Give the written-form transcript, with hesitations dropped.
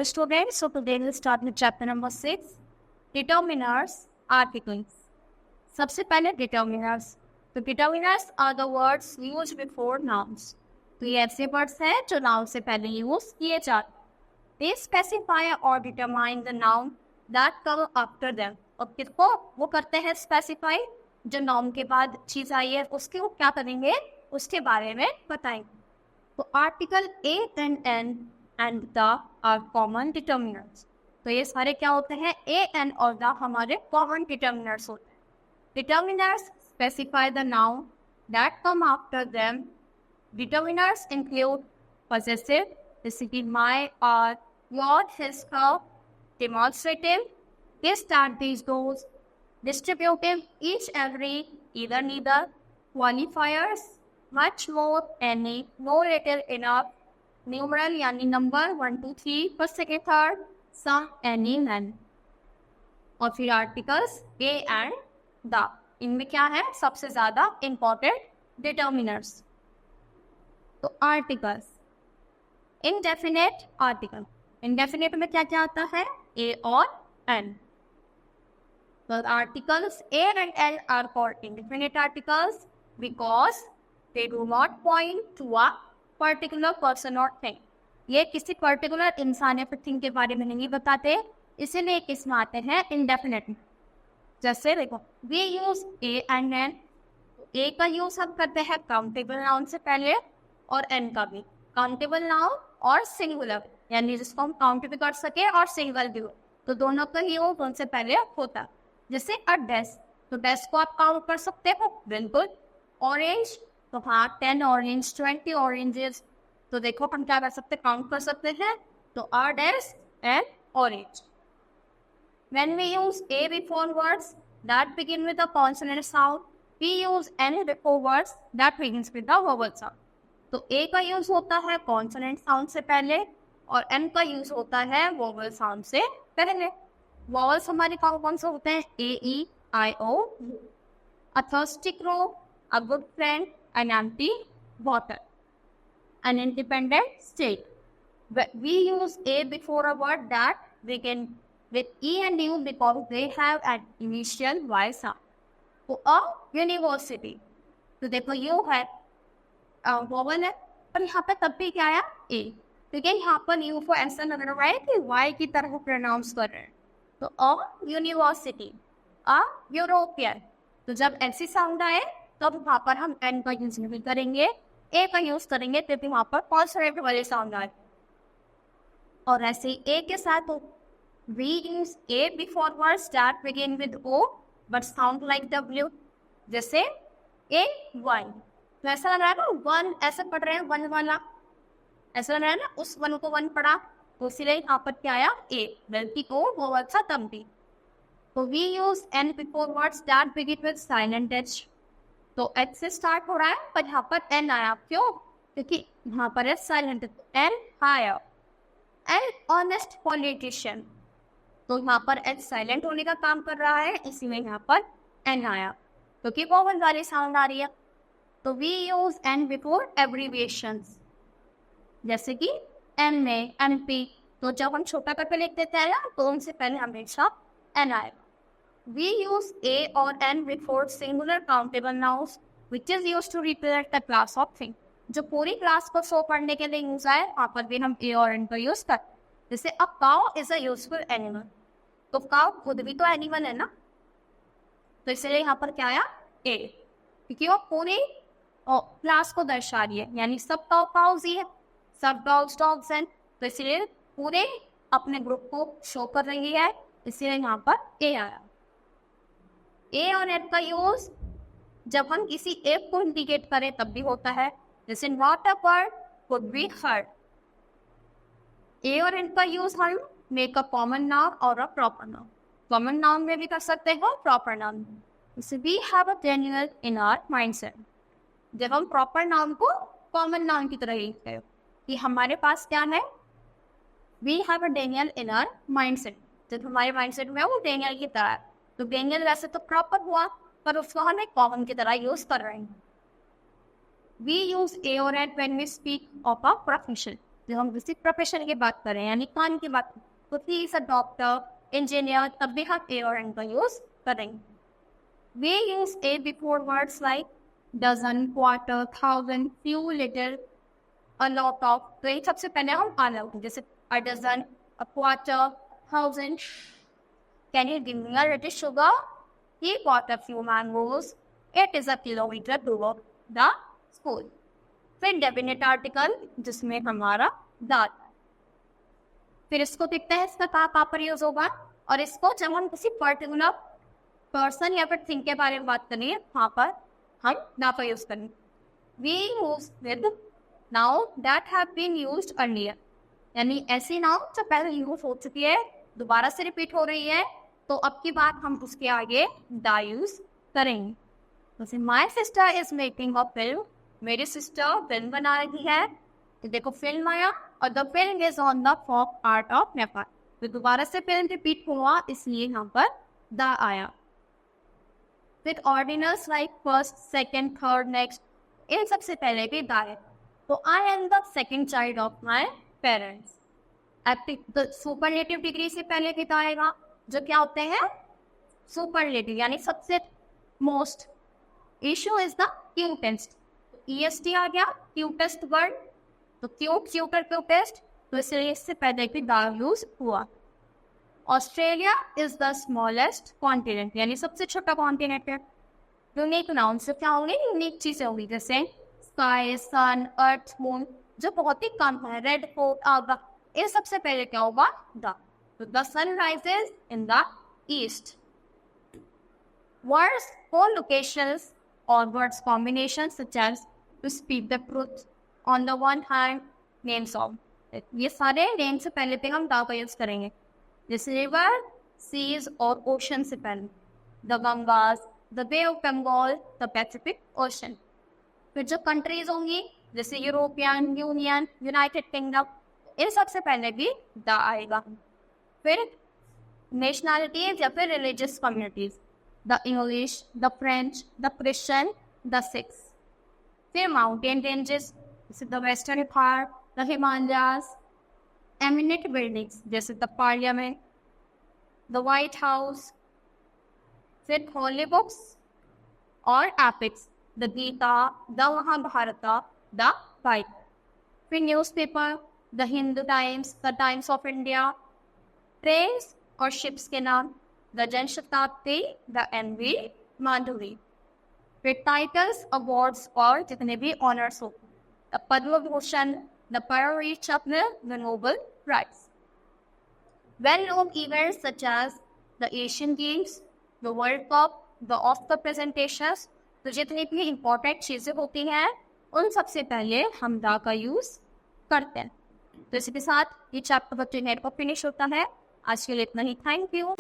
Hello students, so today we'll start with chapter number 6, determiners, articles. सबसे पहले determiners. तो determiners are the words used before nouns. तो ये ऐसे words हैं जो noun से पहले use किए जाते हैं. They specify or determine the noun that come after them. और किसको वो करते हैं specify, जो noun के बाद चीज़ आई है उसके वो क्या करेंगे उसके बारे में बताएंगे. तो article A and N and the are common determinants. तो ये सारे क्या होते हैं, A and और the हमारे common determinants होते हैं. Determiners specify the noun that come after them. Determiners include possessive, जैसे कि my, our, your, his, her, demonstrative, this, that, these, those, distributive, each, every, either, neither, qualifiers, much more, any, no, little, enough, numeral यानी number 1 2 3 first second third, सम, any, none. और फिर articles a and the, इनमें क्या है सबसे ज्यादा important determiners. तो articles, indefinite article. Indefinite में क्या क्या आता है, ए और एन. तो articles a and an are called indefinite articles because they do not point to a particular person और थिंग. ये किसी पर्टिकुलर इंसान या फिर थिंग के बारे में नहीं बताते, इसीलिए किसमें आते हैं इंडेफिनेट. जैसे देखो, we use a and an. A का यूज हम करते हैं काउंटेबल नाउन से पहले और एन का भी. काउंटेबल नाउन और सिंगुलर यानी जिसको हम काउंट भी कर सके और सिंगल भी हो, तो दोनों का ही यूज उनसे पहले होता. जैसे अ डेस्क, तो डेस्क को आप काउंट कर सकते हो, बिल्कुल. ऑरेंज, तो हाँ 10 ऑरेंज, 20 ऑरेंजेस. तो देखो हम क्या कर सकते हैं, काउंट कर सकते हैं. तो are desk and orange. When we use a before words that begin with a consonant sound, we use n before words that begins with a vowel sound. तो a का यूज होता है कॉन्सोनेंट साउंड से पहले और n का use होता है वोवल साउंड से पहले. वोवल्स हमारे कौन से होते हैं, a e i o, a thirsty crow, a good friend, an empty bottle, an independent state. We use a before a word that begin with e and u because they have an initial y sound. तो a university, तो देखो u है vowel है, पर यहाँ पे तब भी क्या आया a, क्योंकि यहाँ पर u को ऐसा लग रहा है कि y की तरह प्रोनाउंस कर रहे हैं. तो a यूनिवर्सिटी, a यूरोपियन. तो जब ऐसी साउंड आए तो अब वहाँ पर हम एन का यूज नहीं करेंगे, ए का यूज करेंगे, तभी वहाँ पर कॉन्सोनेंट वाले साउंड आए. और ऐसे ही ए के साथ we use a before words that begin with O but sound like W. जैसे ए वन, तो ऐसा लग रहा है ना वन, ऐसे पढ़ रहे हैं वन वाला, ऐसा लग रहा है ना उस वन को वन पढ़ा, तो इसीलिए यहाँ पर क्या आया ए, बल्कि ओ वो वर्ड था तब भी. तो we use an before words that begin with silent H. तो एच से स्टार्ट हो रहा है पर यहाँ पर एन आया, क्यों, क्योंकि यहाँ पर है साइलेंट. एन आया. एन ऑनेस्ट पॉलिटिशियन, तो यहाँ पर एच साइलेंट होने का काम कर रहा है, इसीलिए यहाँ पर एन आया, क्योंकि वोवल वाली साउंड आ रही है. तो we use an before abbreviations, जैसे कि एम ए, एम पी. तो जब हम छोटा करके लिख देते हैं ना, तो उनसे पहले हमेशा एन आएगा. We use a or n before singular countable nouns, which is used to represent the class of thing. जो पूरी क्लास को शो करने के लिए यूज आए, वहाँ पर भी हम a और n का यूज करते हैं. जैसे a cow is a useful animal, तो cow खुद भी तो एनिमल है ना, तो इसलिए यहाँ पर क्या आया a, क्योंकि वो पूरी क्लास को दर्शा रही है, यानी सब काउज ही है, सब डॉग्स हैं, तो इसलिए पूरे अपने ग्रुप को शो कर रही है, इसलिए यहाँ पर a आया. ए और एन का यूज जब हम किसी एक को इंडिकेट करें तब भी होता है, जैसे not a bird could be heard. A और एन का यूज हम मेक अ कॉमन नाउन और a proper noun. Common noun में भी कर सकते हो, प्रॉपर नाउन में. जैसे we have a Daniel in our mindset. जब हम प्रॉपर नाउन को कॉमन नाउन की तरह लिखते हैं कि हमारे पास क्या है, we have a Daniel in our mindset. जब हमारे माइंडसेट में वो डेनियल की तरह है, तो डेनियल वैसे तो प्रॉपर हुआ, पर उसको हम एक कॉमन की तरह यूज कर रहे हैं. वी यूज ए और an when we speak of a profession. जब हम किसी प्रोफेशन की बात करें यानी काम की बात, तो he is a doctor, engineer, तब भी हम ए और एन का यूज करेंगे. We use a before words like dozen, quarter, thousand, few, little, a lot of. तो ये सबसे पहले हम आ लगाते हैं, जैसे a dozen, a quarter, thousand. Can you give me a little sugar? He bought a few mangoes. It is a kilometre to the school. फिर definite article जिसमें हमारा द. फिर इसको देखते हैं इसका कहाँ पर यूज होगा. और इसको जब हम किसी पर्टिकुलर पर्सन या फिर थिंग के बारे में बात करेंगे वहाँ पर हम ना का यूज करेंगे. We use with noun that have been used earlier. यानी ऐसी नाउ जो पहले यूज हो चुकी है दोबारा से रिपीट हो रही है, तो अब की बात हम उसके आगे द यूज करेंगे. जैसे my sister is making a film. मेरी सिस्टर फिल्म बना रही है. तो देखो फिल्म आया और the film is on the folk art of Nepal. तो दोबारा से फिल्म रिपीट हुआ इसलिए यहाँ पर द आया. फिर ordinals like first, second, third, next, इन सबसे पहले भी द है. तो I am the second child of my parents. Superlative degree से पहले भी द आएगा, जो क्या होते हैं सुपरलेटिव यानी सबसे most. Issue is the cutest. EST आ गया क्यूटेस्ट वर्ड. तो क्यूटर क्यूटेस्ट, तो इसलिए इससे पहले भी द यूज हुआ. Australia is the smallest continent यानी सबसे छोटा कॉन्टिनेंट है. यूनिक नाउन से क्या होंगे, यूनिक चीजें होंगी, जैसे स्काई, सन, अर्थ, मून, जो बहुत ही कम है. रेड फोर्ट, आगा, इन सबसे पहले क्या होगा द. तो the sun rises in the east. Words for locations or words combinations such as to speak the truth, on the one hand, names of. ये सारे नेम से पहले पे हम द का यूज करेंगे. जैसे रिवर, सीज और ओशन से पहले the Gangas, the Bay of Bengal, the Pacific Ocean. फिर जो कंट्रीज होंगी जैसे यूरोपियन यूनियन, यूनाइटेड किंगडम, इन सबसे पहले भी द आएगा. फिर नेशनैलिटीज या फिर religious communities, the English, the French, the Christian, the Sikhs. फिर mountain ranges जैसे the Western Ghats, the Himalayas, eminent buildings जैसे the Parliament, the White House. फिर holy books और epics, the Gita, the Mahabharata, the Bible. फिर newspaper, the Hindu Times, the Times of India. trains और ships के नाम, the Janshatabdi, the NV Mandvi. फिर titles, awards और जितने भी ऑनर्स हो, the Padma Bhushan, the Parry Chapman, the Nobel Prize. Well-known events such as the Asian Games, the World Cup, the Oscar presentations, तो जितनी भी इम्पोर्टेंट चीज़ें होती हैं उन सबसे पहले हम द का यूज़ करते हैं. तो इसी के साथ ये चैप्टर 29 को फिनिश होता है. आज के लिए इतना ही. Thank you.